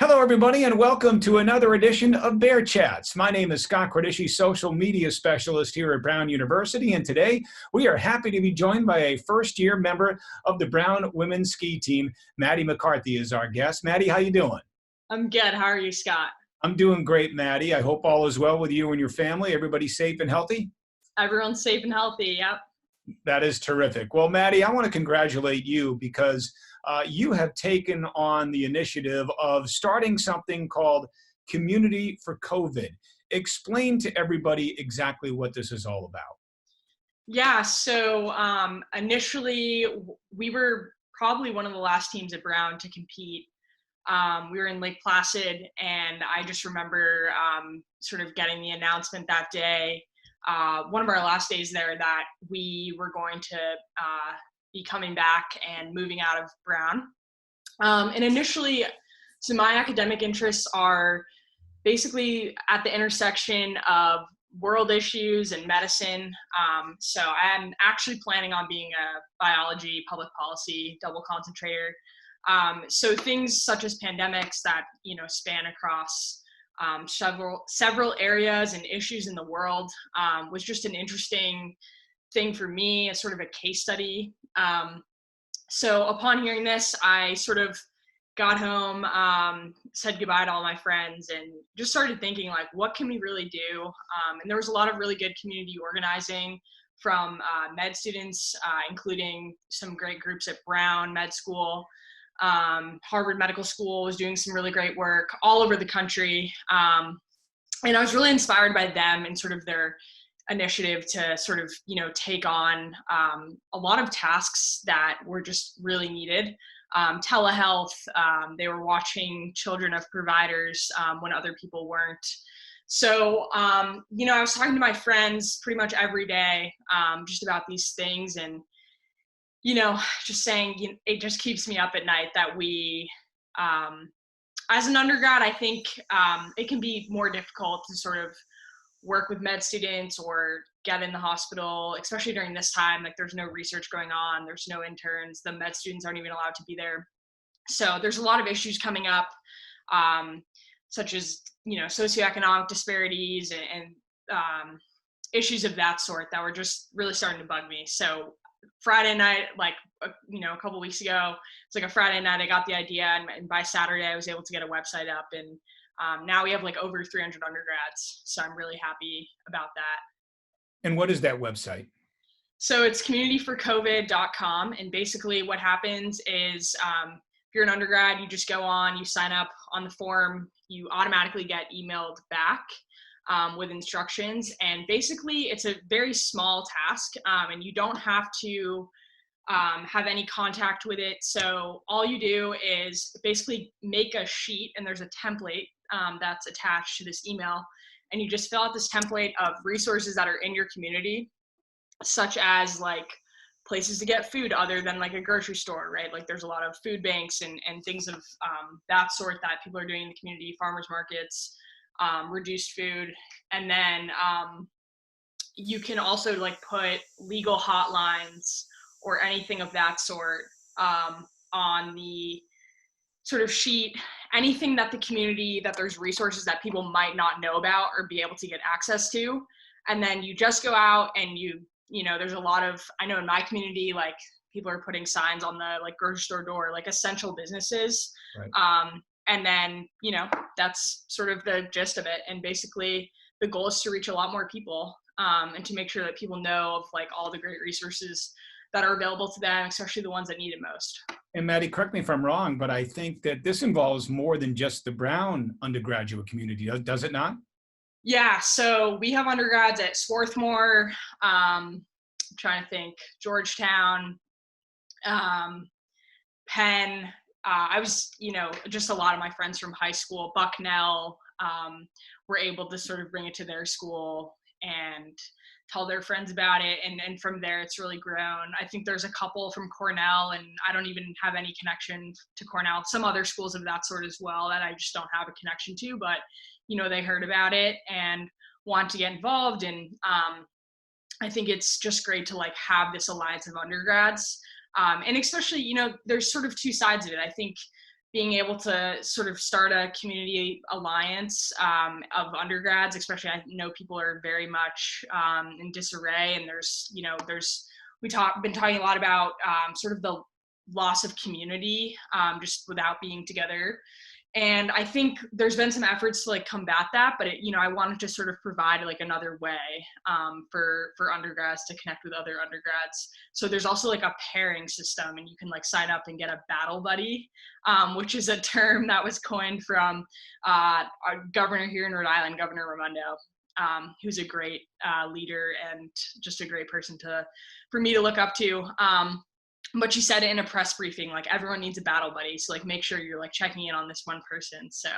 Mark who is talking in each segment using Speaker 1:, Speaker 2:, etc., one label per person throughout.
Speaker 1: Hello, everybody, and welcome to another edition of Bear Chats. My name is Scott Cordisci, social media specialist here at Brown University, and today we are happy to be joined by a first-year member of the Brown women's ski team. Maddie McCarthy is our guest. Maddie, how you doing?
Speaker 2: I'm good. How are you, Scott?
Speaker 1: I'm doing great, Maddie. I hope all is well with you and your family. Everybody safe and healthy?
Speaker 2: Everyone's safe and healthy, yep.
Speaker 1: That is terrific. Well, Maddie, I want to congratulate you because you have taken on the initiative of starting something called Community for COVID. Explain to everybody exactly what this is all about.
Speaker 2: Yeah, so initially we were probably one of the last teams at Brown to compete. We were in Lake Placid, and I just remember sort of getting the announcement that day, one of our last days there, that we were going to be coming back and moving out of Brown. And initially, so my academic interests are basically at the intersection of world issues and medicine. So I'm actually planning on being a biology, public policy, double concentrator. So things such as pandemics that, span across several areas and issues in the world was just an interesting thing for me, as sort of a case study. So upon hearing this, I sort of got home, said goodbye to all my friends, and just started thinking, like, what can we really do? And there was a lot of really good community organizing from med students, including some great groups at Brown Med School. Harvard Medical School was doing some really great work all over the country. And I was really inspired by them and sort of their initiative to sort of, take on a lot of tasks that were just really needed. Telehealth, they were watching children of providers when other people weren't. So, I was talking to my friends pretty much every day just about these things, and just saying, it just keeps me up at night that we, as an undergrad, I think it can be more difficult to sort of work with med students or get in the hospital, especially during this time. Like, there's no research going on, there's no interns, the med students aren't even allowed to be there. So there's a lot of issues coming up, such as, socioeconomic disparities and issues of that sort that were just really starting to bug me. So Friday night, a couple weeks ago, it's like a Friday night, I got the idea, and by Saturday I was able to get a website up, and now we have over 300 undergrads. So I'm really happy about that.
Speaker 1: And what is that website?
Speaker 2: So it's communityforcovid.com. And basically what happens is if you're an undergrad, you just go on, you sign up on the form, you automatically get emailed back with instructions. And basically it's a very small task, and you don't have to have any contact with it. So all you do is basically make a sheet, and there's a template that's attached to this email, and you just fill out this template of resources that are in your community, such as places to get food other than a grocery store, right? There's a lot of food banks and things of that sort that people are doing in the community, farmers markets, reduced food. And then you can also put legal hotlines or anything of that sort on the sort of sheet, anything that the community, that there's resources that people might not know about or be able to get access to. And then you just go out and there's a lot of, I know in my community, people are putting signs on the grocery store door, essential businesses.
Speaker 1: Right.
Speaker 2: And then, that's sort of the gist of it. And basically the goal is to reach a lot more people and to make sure that people know of all the great resources that are available to them, especially the ones that need it most.
Speaker 1: And Maddie, correct me if I'm wrong, but I think that this involves more than just the Brown undergraduate community, does it not?
Speaker 2: Yeah, so we have undergrads at Swarthmore, I'm trying to think, Georgetown, Penn. I was, just a lot of my friends from high school, Bucknell, were able to sort of bring it to their school and tell their friends about it. And from there, it's really grown. I think there's a couple from Cornell, and I don't even have any connection to Cornell. Some other schools of that sort as well that I just don't have a connection to, but, they heard about it and want to get involved. And I think it's just great to have this alliance of undergrads. And especially, there's sort of two sides of it. I think being able to sort of start a community alliance of undergrads, especially I know people are very much in disarray, and we've been talking a lot about sort of the loss of community just without being together. And I think there's been some efforts to like combat that, but I wanted to sort of provide like another way for undergrads to connect with other undergrads. So there's also like a pairing system, and you can like sign up and get a battle buddy, which is a term that was coined from our governor here in Rhode Island, Governor Raimondo, who's a great leader and just a great person for me to look up to. But she said in a press briefing, like everyone needs a battle buddy. So like make sure you're like checking in on this one person. So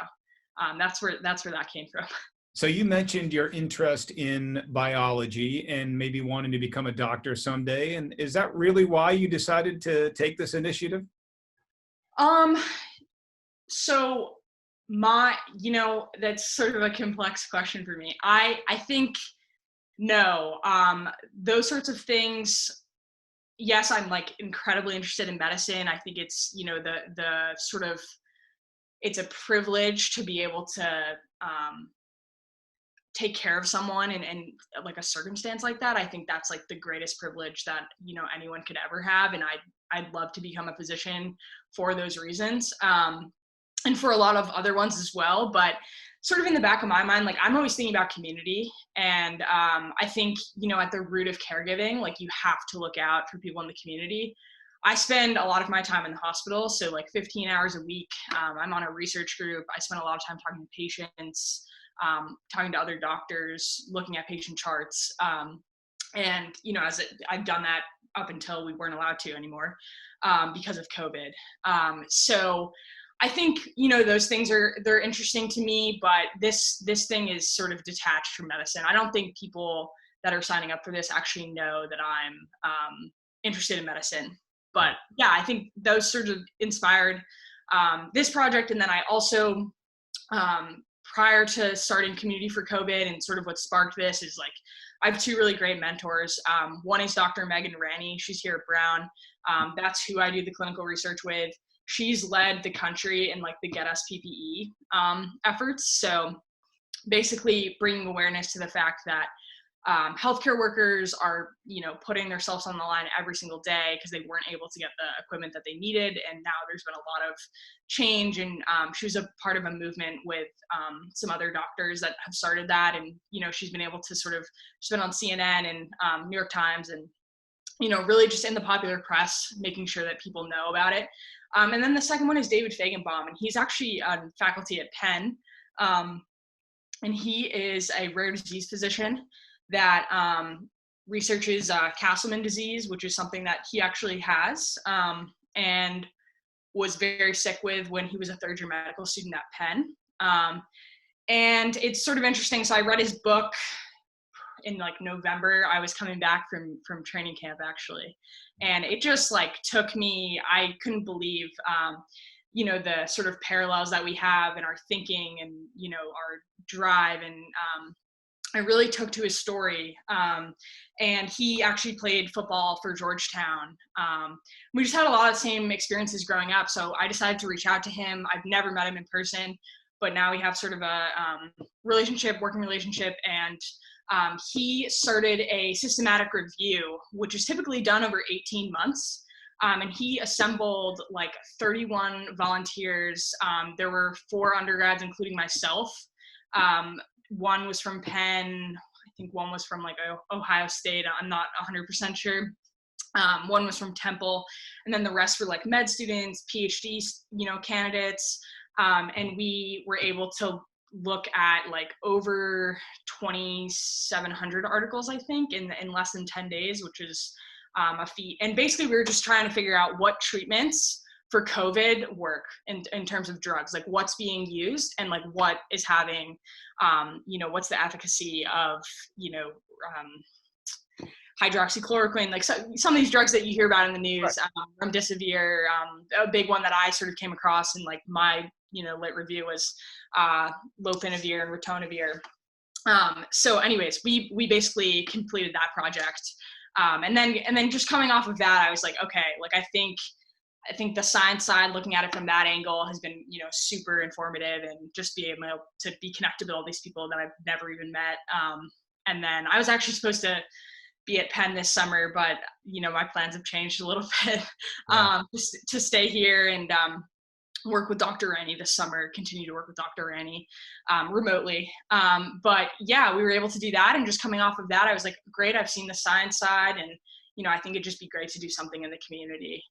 Speaker 2: that's where that came from.
Speaker 1: So you mentioned your interest in biology and maybe wanting to become a doctor someday. And is that really why you decided to take this initiative?
Speaker 2: So that's sort of a complex question for me. I think no, those sorts of things. Yes, I'm like incredibly interested in medicine. I think it's, the sort of, it's a privilege to be able to take care of someone and like a circumstance like that. I think that's like the greatest privilege that, anyone could ever have. And I'd love to become a physician for those reasons. And for a lot of other ones as well. But sort of in the back of my mind, like I'm always thinking about community. And I think, at the root of caregiving, like you have to look out for people in the community. I spend a lot of my time in the hospital. So like 15 hours a week, I'm on a research group. I spend a lot of time talking to patients, talking to other doctors, looking at patient charts. And, I've done that up until we weren't allowed to anymore because of COVID. So I think, those things they're interesting to me, but this thing is sort of detached from medicine. I don't think people that are signing up for this actually know that I'm interested in medicine. But yeah, I think those sort of inspired this project. And then I also, prior to starting Community for COVID and sort of what sparked this is like, I have two really great mentors. One is Dr. Megan Ranney. She's here at Brown. That's who I do the clinical research with. She's led the country in like the Get Us PPE efforts. So basically bringing awareness to the fact that healthcare workers are, putting themselves on the line every single day because they weren't able to get the equipment that they needed. And now there's been a lot of change. And she was a part of a movement with some other doctors that have started that. And, she's been able to she's been on CNN and New York Times and, really just in the popular press, making sure that people know about it. And then the second one is David Feigenbaum, and he's actually on faculty at Penn. And he is a rare disease physician that researches Castleman disease, which is something that he actually has and was very sick with when he was a third-year medical student at Penn. And it's sort of interesting. So I read his book in like November. I was coming back from training camp actually. And it just like took me, I couldn't believe, the sort of parallels that we have in our thinking and, our drive. And I really took to his story. And he actually played football for Georgetown. We just had a lot of the same experiences growing up. So I decided to reach out to him. I've never met him in person, but now we have sort of a working relationship. And he started a systematic review, which is typically done over 18 months. And he assembled like 31 volunteers. There were 4 undergrads, including myself. One was from Penn. I think one was from like Ohio State. I'm not 100% sure. One was from Temple. And then the rest were like med students, PhD, candidates. And we were able to look at like over 2,700 articles, I think, in less than 10 days, which is a feat. And basically we were just trying to figure out what treatments for COVID work in terms of drugs, like what's being used and like what is having, what's the efficacy of, hydroxychloroquine, like some of these drugs that you hear about in the news, right. Remdesivir, a big one that I sort of came across in like my, lit review was lopinavir and ritonavir. So anyways, we basically completed that project. And then just coming off of that, I was like, okay, like I think I think the science side, looking at it from that angle, has been, super informative, and just be able to be connected with all these people that I've never even met. And then I was actually supposed to be at Penn this summer, but my plans have changed a little bit,
Speaker 1: Yeah.
Speaker 2: to stay here and work with Dr. Rennie this summer, continue to work with Dr. Rennie remotely. But yeah, we were able to do that. And just coming off of that, I was like, great, I've seen the science side, and I think it'd just be great to do something in the community.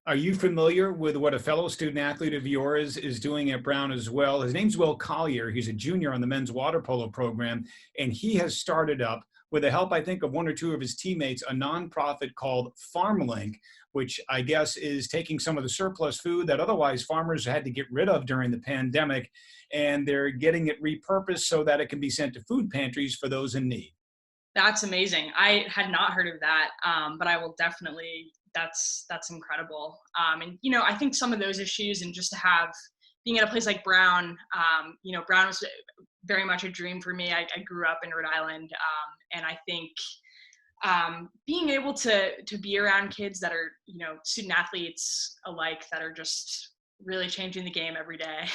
Speaker 1: Are you familiar with what a fellow student athlete of yours is doing at Brown as well? His name's Will Collier. He's a junior on the men's water polo program, and he has started up, with the help, I think, of one or two of his teammates, a nonprofit called FarmLink, which I guess is taking some of the surplus food that otherwise farmers had to get rid of during the pandemic, and they're getting it repurposed so that it can be sent to food pantries for those in need.
Speaker 2: That's amazing. I had not heard of that, but I will definitely. That's incredible. And I think some of those issues, and just to have being at a place like Brown, Brown was very much a dream for me. I grew up in Rhode Island, and I think being able to be around kids that are student athletes alike, that are just really changing the game every day,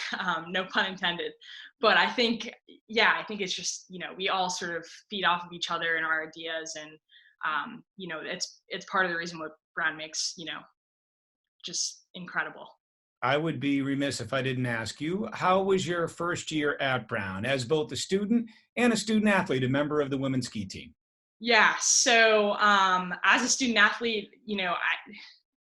Speaker 2: no pun intended. But I think it's just we all sort of feed off of each other and our ideas, and it's part of the reason what Brown makes just incredible.
Speaker 1: I would be remiss if I didn't ask you, how was your first year at Brown as both a student and a student athlete, a member of the women's ski team?
Speaker 2: Yeah. So as a student athlete,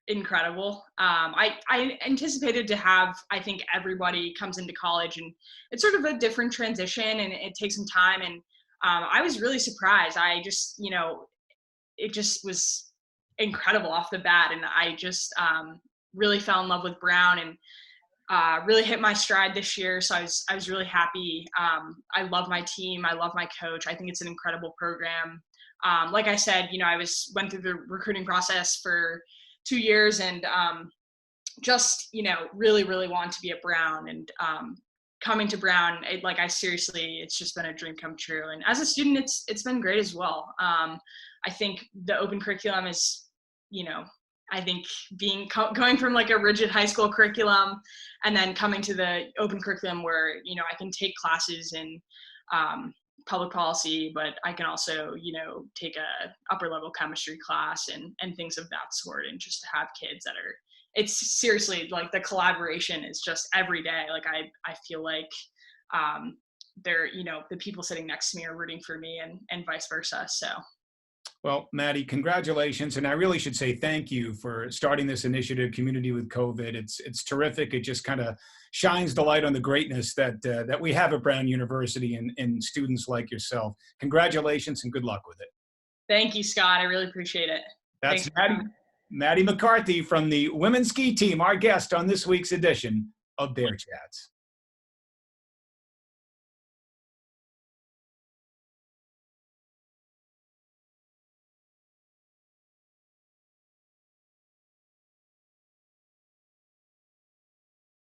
Speaker 2: incredible. I anticipated to have, I think everybody comes into college and it's sort of a different transition, and it takes some time. And I was really surprised. I just, it just was incredible off the bat. And I just really fell in love with Brown, and really hit my stride this year. So I was really happy. I love my team. I love my coach. I think it's an incredible program. Like I said, went through the recruiting process for 2 years, and just, really, really want to be at Brown, and coming to Brown, it's just been a dream come true. And as a student, it's been great as well. I think the open curriculum is, I think going from like a rigid high school curriculum, and then coming to the open curriculum where, I can take classes in public policy, but I can also, take a upper level chemistry class and things of that sort. And just to have kids that are, it's seriously like the collaboration is just every day. Like I feel like they're, the people sitting next to me are rooting for me, and vice versa. So.
Speaker 1: Well, Maddie, congratulations. And I really should say thank you for starting this initiative, Community with COVID. It's terrific. It just kind of shines the light on the greatness that we have at Brown University, and students like yourself. Congratulations and good luck with it.
Speaker 2: Thank you, Scott. I really appreciate it.
Speaker 1: That's Maddie McCarthy from the women's ski team, our guest on this week's edition of Bear Chats.